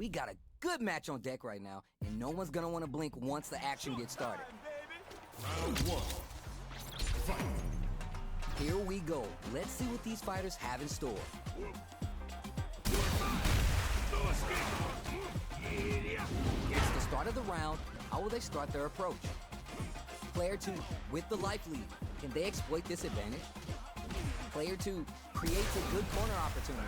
We got a good match on deck right now, and no one's gonna want to blink once the action gets started. Round one. Fight. Here we go. Let's see what these fighters have in store. It's the start of the round. How will they start their approach? Player 2 with the life lead. Can they exploit this advantage? Player 2 creates a good corner opportunity.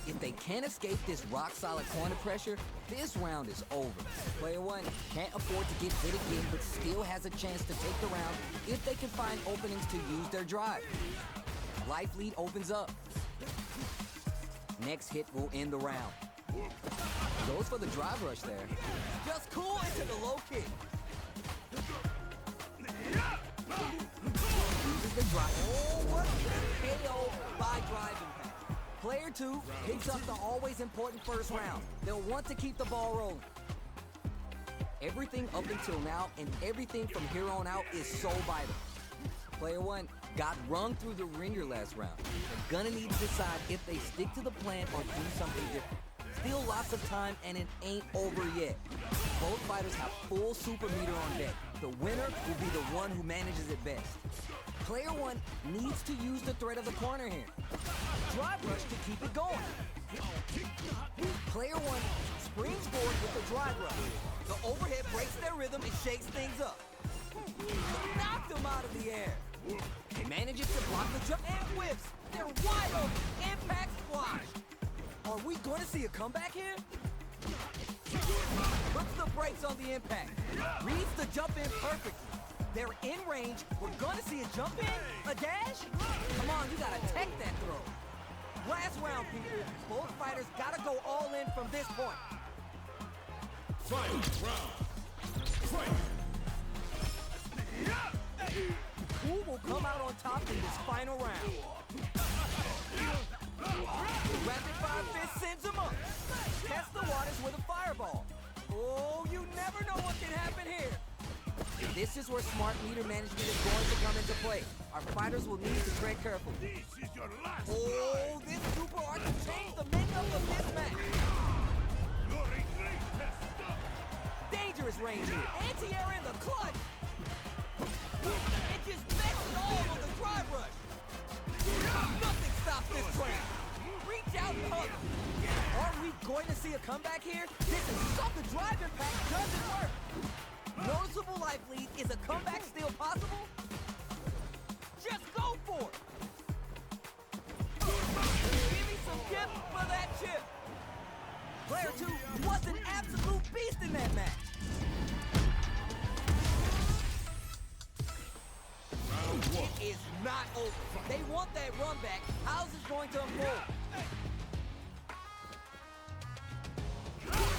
If they can't escape this rock-solid corner pressure, this round is over. Player 1 can't afford to get hit again, but still has a chance to take the round if they can find openings to use their drive. Life lead opens up. Next hit will end the round. Goes for the drive rush there. Just cool into the low kick. Uses the drive. Oh, what a KO by drive impact. Player 2 picks up the always important first round. They'll want to keep the ball rolling. Everything up until now and everything from here on out is so vital. Player 1 got rung through the ringer last round. They're gonna need to decide if they stick to the plan or do something different. Still lots of time and it ain't over yet. Both fighters have full super meter on deck. The winner will be the one who manages it best. Player 1 needs to use the threat of the corner here. Drive rush to keep it going. Player 1 springs forward with the drive rush. The overhead breaks their rhythm and shakes things up. Knocked them out of the air. He manages to block the jump and whiffs. They're wide open. Impact squash. Are we going to see a comeback here? Puts the brakes on the impact. Reads the jump in perfectly. They're in range. We're going to see a jump in? A dash? Come on, you got to tech that throw. Last round, people. Both fighters got to go all in from this point. Final round. Fight. Who will come out on top in this final round? Rapid fire fist sends him up. Test the waters with a fireball. Oh, you never know what can happen here. This is where smart meter management is going to come into play. Our fighters will need to tread carefully. This is your last Oh, this super arc can change the makeup of this match. Your great test. Dangerous range here. Anti-air in the clutch. It just messes all on the drive rush. Nothing stops this train. Reach out and hug him. Are we going to see a comeback here? This is something the drive impact doesn't work. Noticeable life lead. Is a comeback still possible? Just go for it. Give me some gift for that chip. Player 2 was an absolute beast in that match. It is not over. They want that run back. How's this going to unfold?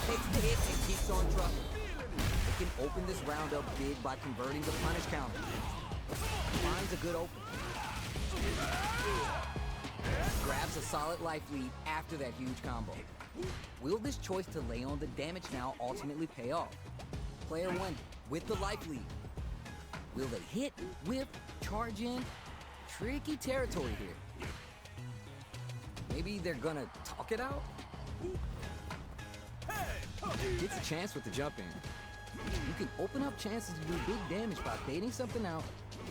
Takes the hit and keeps on trucking. They can open this round up big by converting the punish counter. Finds a good opening. Grabs a solid life lead after that huge combo. Will this choice to lay on the damage now ultimately pay off? Player 1 with the life lead. Will they hit, whip, charge in? Tricky territory here. Maybe they're gonna talk it out? Gets a chance with the jump in. You can open up chances to do big damage by baiting something out,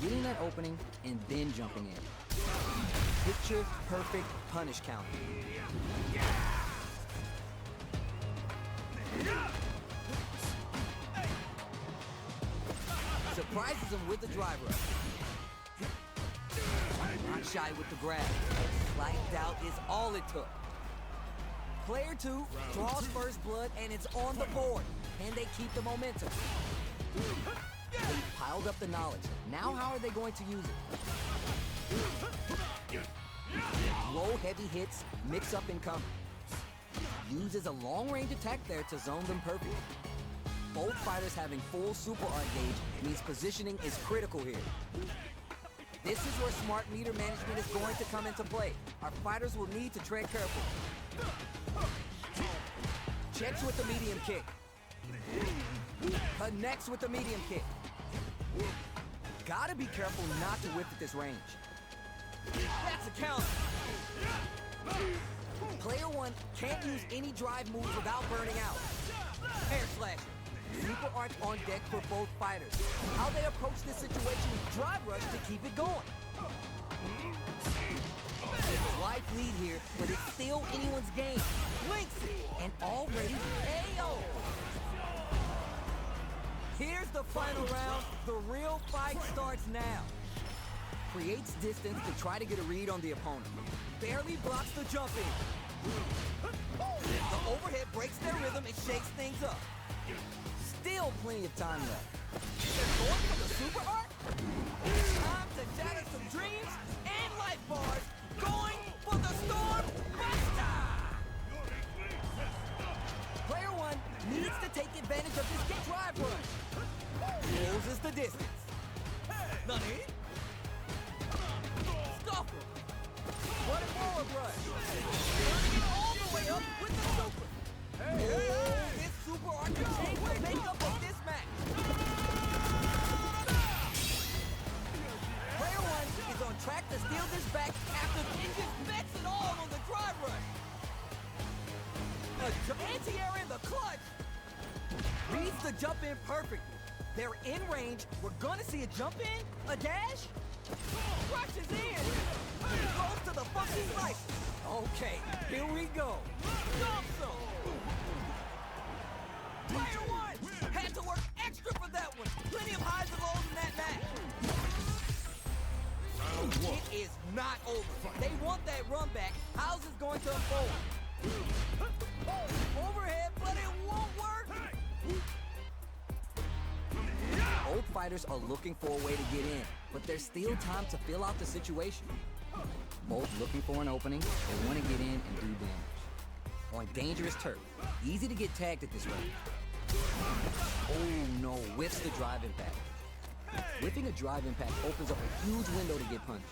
getting that opening, and then jumping in. Picture perfect punish counter. Surprises him with the drive rush. Not shy with the grab. Slight doubt is all it took. Player 2 draws first blood and it's on the board. Can they keep the momentum? They piled up the knowledge. Now how are they going to use it? Low heavy hits, mix up and cover. Uses a long range attack there to zone them perfectly. Both fighters having full super art gauge means positioning is critical here. This is where smart meter management is going to come into play. Our fighters will need to tread carefully. Checks with the medium kick. Connects with the medium kick. Gotta be careful not to whip at this range. That's a counter. Player 1 can't use any drive moves without burning out. Air slash. Super art on deck for both fighters. How they approach this situation is drive rush to keep it going. It's a life lead here, but it's still anyone's game. Links it, and already KO. Here's the final round. The real fight starts now. Creates distance to try to get a read on the opponent. Barely blocks the jump in. The overhead breaks their rhythm and shakes things up. Still plenty of time left. They're going for the super art. Time to shatter some dreams and life bars. Going for the storm buster. Player 1 needs to take advantage of this drive rush. Closes the distance. Nani? Scuffle. What a forward rush. Turning it all the way up with the super. This super art can change the makeup of this match. Player 1 is on track to steal this back after it just bets it all on the drive rush. Anti-air in the clutch. Reads the jump in perfectly. They're in range. We're gonna see a jump in, a dash. Rushes in. Goes to the funky slice. Okay, here we go. Jump zone. Player 1 had to work extra for that one. Plenty of highs and lows in that match. It is not over. They want that run back. How's this going to unfold? Overhead, but it won't work. Both fighters are looking for a way to get in, but there's still time to fill out the situation. Both looking for an opening. They want to get in and do damage. On dangerous turf. Easy to get tagged at this rate. Oh no, whiffs the drive impact. Whipping a drive impact opens up a huge window to get punched.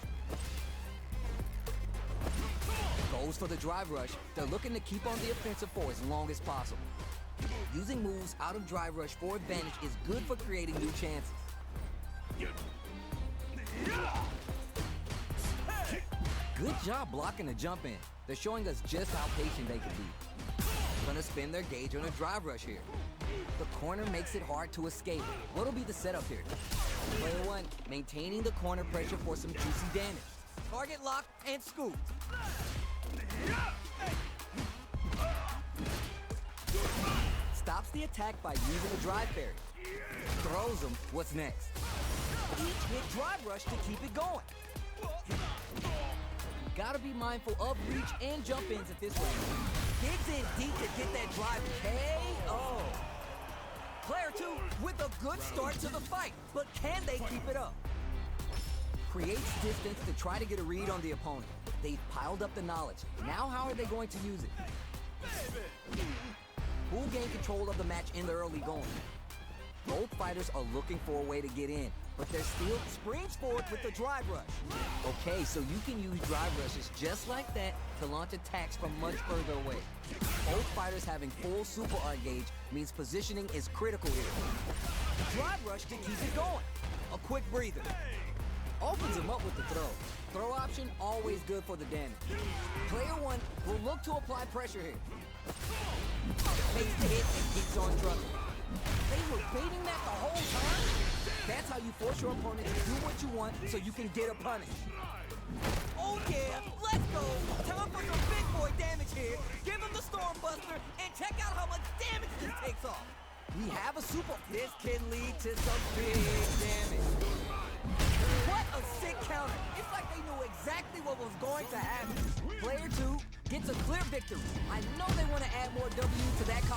Goes for the drive rush. They're looking to keep on the offensive for as long as possible. Using moves out of drive rush for advantage is good for creating new chances. Good job blocking the jump in. They're showing us just how patient they can be. Gonna spin their gauge on a drive rush here. The corner makes it hard to escape. What'll be the setup here? Player 1 maintaining the corner pressure for some juicy damage. Target lock and scoop. Stops the attack by using a drive parry. Throws him. What's next? Each hit drive rush to keep it going. Gotta be mindful of reach and jump ins at this range. Digs in deep to get that drive KO. Player 2 with a good start to the fight, but can they keep it up? Creates distance to try to get a read on the opponent. They've piled up the knowledge. Now how are they going to use it? Who'll gain control of the match in the early going? Both fighters are looking for a way to get in, but they're still springs forward with the drive rush. Okay, so you can use drive rushes just like that to launch attacks from much further away. Both fighters having full super art gauge means positioning is critical here. Drive rush to keep it going. A quick breather. Opens him up with the throw. Throw option, always good for the damage. Player 1 will look to apply pressure here. Takes the hit and keeps on trucking. They were baiting that the whole time? That's how you force your opponent to do what you want so you can get a punish. Oh yeah, let's go. Time for some big boy damage here. Give him the Storm Buster and check out how much damage this takes off. We have a super. This can lead to some big damage. What a sick counter. It's like they knew exactly what was going to happen. Player 2 gets a clear victory. I know they want to add more W to that column.